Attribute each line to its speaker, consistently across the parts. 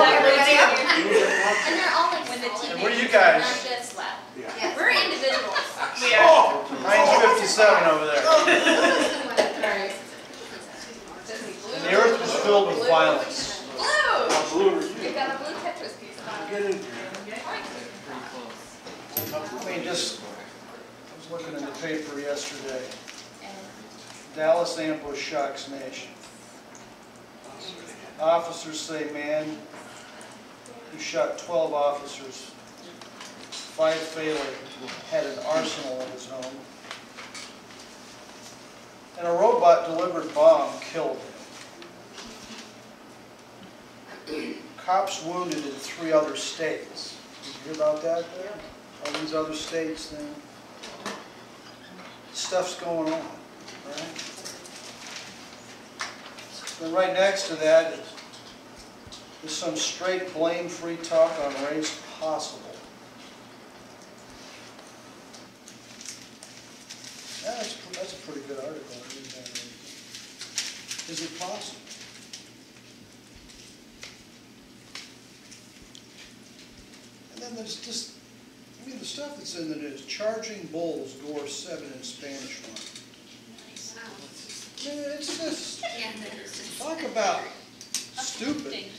Speaker 1: And they're all like
Speaker 2: when the
Speaker 1: solid.
Speaker 2: teenagers
Speaker 3: what are you guys?
Speaker 2: not just left.
Speaker 1: Yes.
Speaker 2: We're individuals.
Speaker 3: Oh, mine's 57 over there. And the earth was filled with violence.
Speaker 2: Blue! We've got a blue Tetris piece.
Speaker 3: I mean, just, I was looking in the paper yesterday. Dallas ambush shocks nation. Officers say man who shot 12 officers, 5 fatally, had an arsenal of his own. And a robot-delivered bomb killed him. Cops wounded in 3 other states. Did you hear about that there? All these other states, then stuff's going on, right? And right next to that is some straight blame-free talk on race possible. Yeah, that's a pretty good article. Is it possible? And then there's just, I mean, the stuff that's in the news. Charging bulls gore 7 in Spanish Run. I mean, it's just, talk about stupid.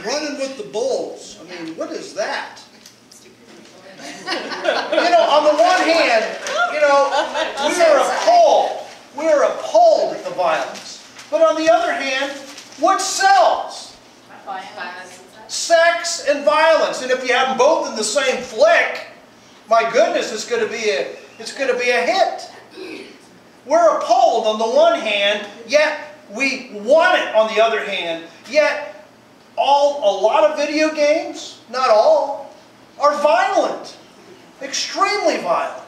Speaker 3: Running with the bulls. I mean, what is that? You know, on the one hand, you know, we are appalled at the violence. But on the other hand, what sells? Sex and violence. And if you have them both in the same flick, my goodness, it's going to be a hit. We're appalled on the one hand, yet we want it on the other hand. Yet a lot of video games, not all, are violent, extremely violent.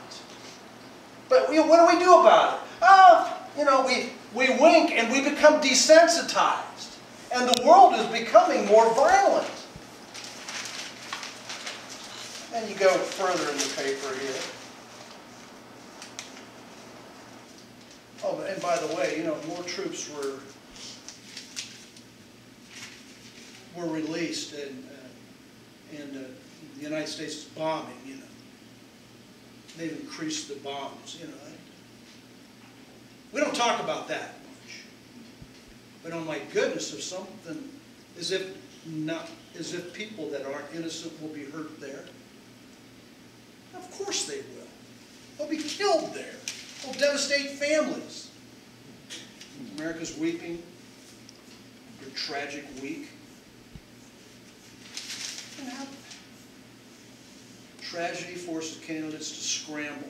Speaker 3: But what do we do about it? You know, we wink and we become desensitized, and the world is becoming more violent. And you go further in the paper here. Oh, and by the way, you know, more troops were released, and the United States is bombing. You know, they've increased the bombs. You know, we don't talk about that much. But oh my goodness, if something, as if people that aren't innocent will be hurt there. Of course they will. They'll be killed there. They'll devastate families. America's weeping. Their tragic week. And how tragedy forces candidates to scramble.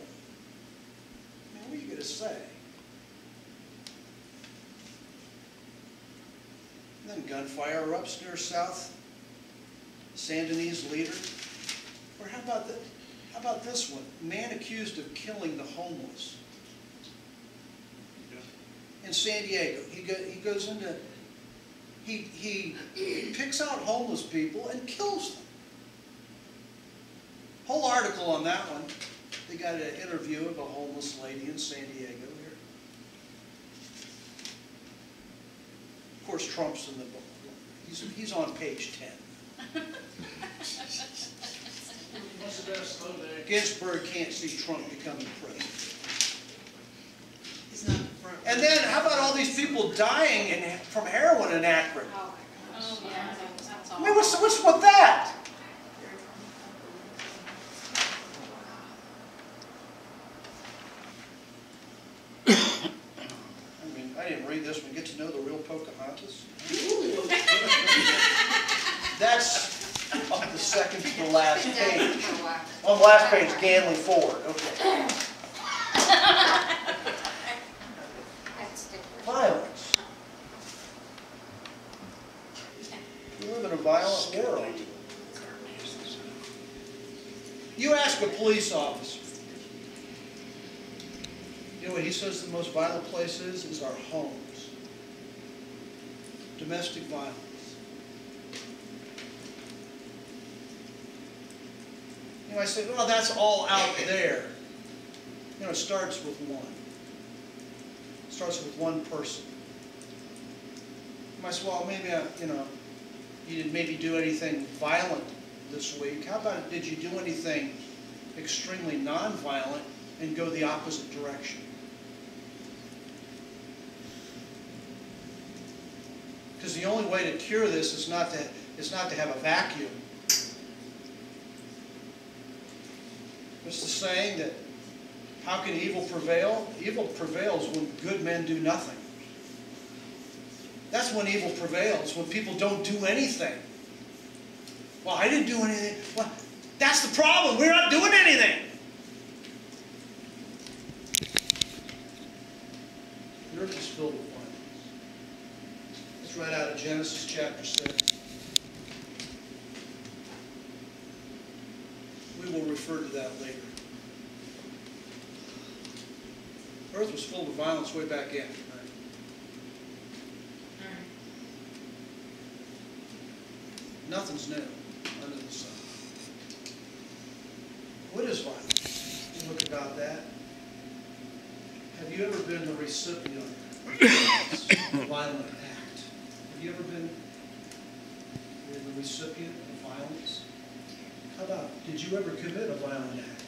Speaker 3: Man, what are you going to say? And then gunfire erupts near South Sandanese leader. Or how about this one? Man accused of killing the homeless. In San Diego, he goes into, he picks out homeless people and kills them. Whole article on that one. They got an interview of a homeless lady in San Diego here. Of course, Trump's in the book. He's on page 10. Ginsburg can't see Trump becoming president. And then, how about all these people dying from heroin in Akron?
Speaker 2: Oh my gosh. Yeah.
Speaker 3: I mean, what's with that? I mean, I didn't read this one. Get to know the real Pocahontas. That's on the second to the last page. On the last page, Ganley Ford. Okay. Violence. We live in a violent world. You ask a police officer. You know what he says the most violent place is our homes. Domestic violence. You know, I say, well, that's all out there. You know, it starts with one. It starts with one person. You might say, well, maybe, you you didn't maybe do anything violent this week. How about, did you do anything extremely non-violent and go the opposite direction? Because the only way to cure this is not to have a vacuum. It's the saying that, how can evil prevail? Evil prevails when good men do nothing. That's when evil prevails, when people don't do anything. Well, I didn't do anything. Well, that's the problem. We're not doing anything. The earth is filled with violence. Let's read out of Genesis chapter 6. We will refer to that later. The earth was full of violence way back in. Nothing's new under the sun. What is violence? You look about that. Have you ever been the recipient of a violent act? Have you ever been the recipient of violence? How about, did you ever commit a violent act?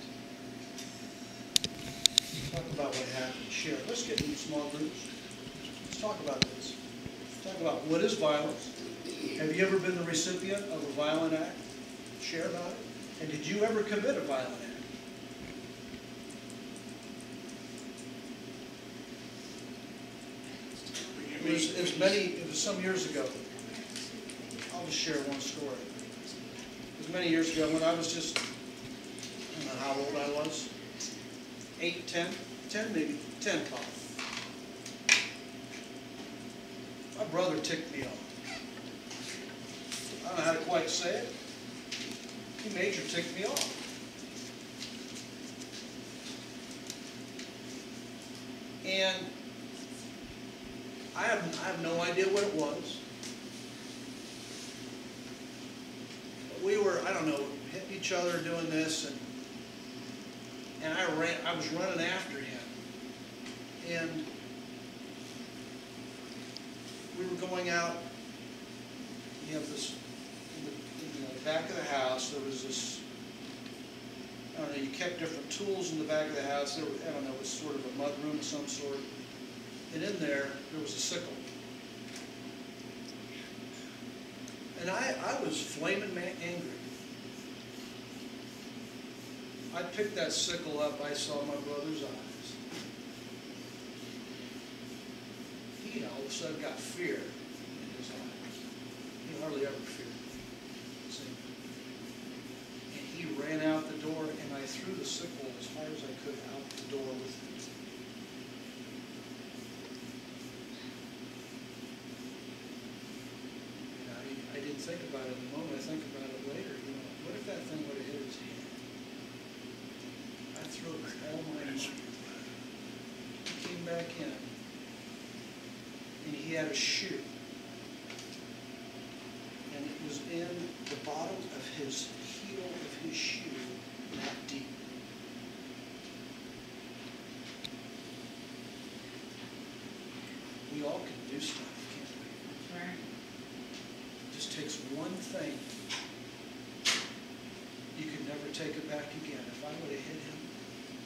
Speaker 3: Talk about what happened. Share. Let's get into small groups. Let's talk about this. Talk about what is violence. Have you ever been the recipient of a violent act? Share about it. And did you ever commit a violent act? It was some years ago. I'll just share one story. It was many years ago when I was just, I don't know how old I was. 8, 10 maybe, 10 probably. My brother ticked me off. I don't know how to quite say it. He major ticked me off. And I have no idea what it was. But we were, I don't know, hitting each other doing this, and I was running after him. And we were going out. You have this, in the back of the house, there was this, I don't know, you kept different tools in the back of the house. There was, I don't know, it was sort of a mud room of some sort. And in there was a sickle. And I was flaming angry. I picked that sickle up, I saw my brother's eyes. He all of a sudden got fear in his eyes. He hardly ever feared. See? And he ran out the door, and I threw the sickle as hard as I could out the door with it. I didn't think about it in the moment. I think about it later. You know, what if that thing would have hit his hand? I threw it with all my might. He came back in, and he had a shoe, and it was in the bottom of his heel of his shoe, that deep. We all can do stuff, can't we?
Speaker 2: Right.
Speaker 3: It just takes one thing. You could never take it back again. If I would have hit him,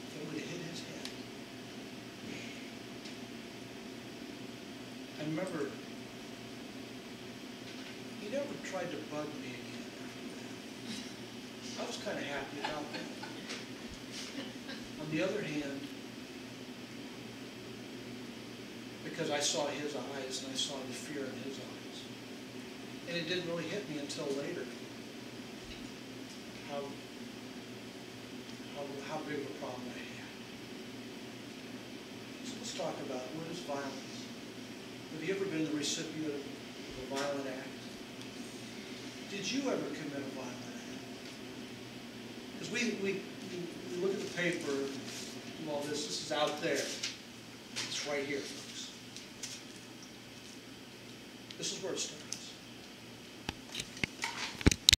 Speaker 3: if I would have hit his head. I remember he never tried to bug me again after that. I was kind of happy about that. On the other hand, because I saw his eyes and I saw the fear in his eyes. And it didn't really hit me until later how big of a problem I had. So let's talk about what is violence. Have you ever been the recipient of a violent act? Did you ever commit a violent act? Because we look at the paper and all this is out there. It's right here, folks. This is where it starts.